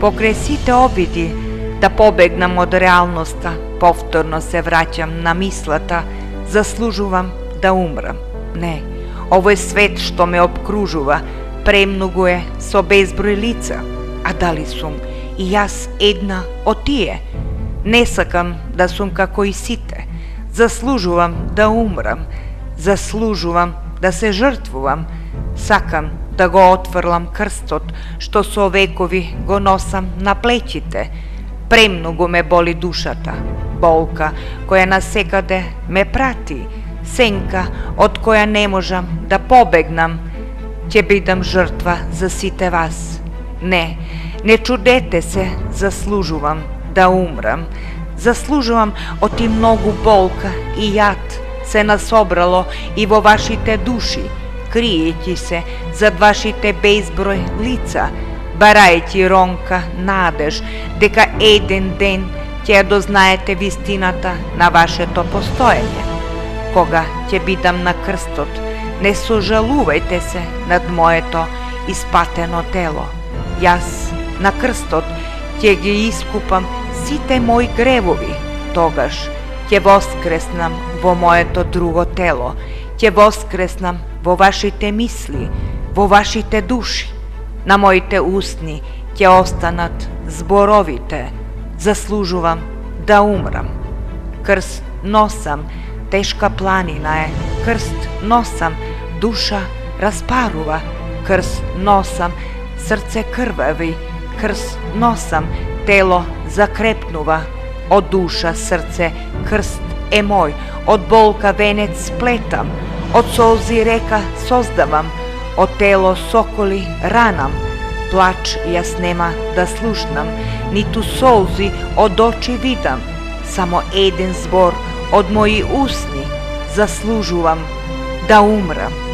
Pokraj site obidi da pobegnam od realnosta, povtorno se vraćam na mislata, zaslužuvam da umram. Ne, ovo je svet što me obkružuva, premnogo je so bezbroj lica, a da li sum i jaz една od tije? Ne sakam da sum kako i site, zaslužuvam da umram, zaslužuvam da se žrtvuvam, sakam da go otvrlam krstot, što so vekovi go nosam na plećite. Premnogo me boli dušata, bolka koja nasekade me prati, senka od koja ne možam da pobegnam, će bidam žrtva za site vas. Ne, ne čudete se, zaslužuvam da umram, zaslužuvam od ti mnogu bolka i jad se nasobralo i vo vašite duši, krijeći se zad vašite bezbroj lica, barajeći ronka nadež, дека еден ден ќе дознаете вистината на вашето постоење. Кога ќе бидам на крстот, не сожалувајте се над моето испатено тело. Јас на крстот ќе ги искупам сите мои гревови, тогаш ќе воскреснам во моето друго тело, ќе воскреснам во вашите мисли, во вашите души. На моите устни ќе останат зборовите, заслужувам да умрам. Крст носам, тешка планина е, крст носам, душа распарува, крст носам, срце крвави, крст носам, тело закрепнува, од душа срце крст е мој, од болка венец сплетам, од солзи река создавам, od telo sokoli ranam, plač jas nema da slušnam, nitu solzi od oči vidam, samo eden zbor od moji usni zaslužuvam da umram.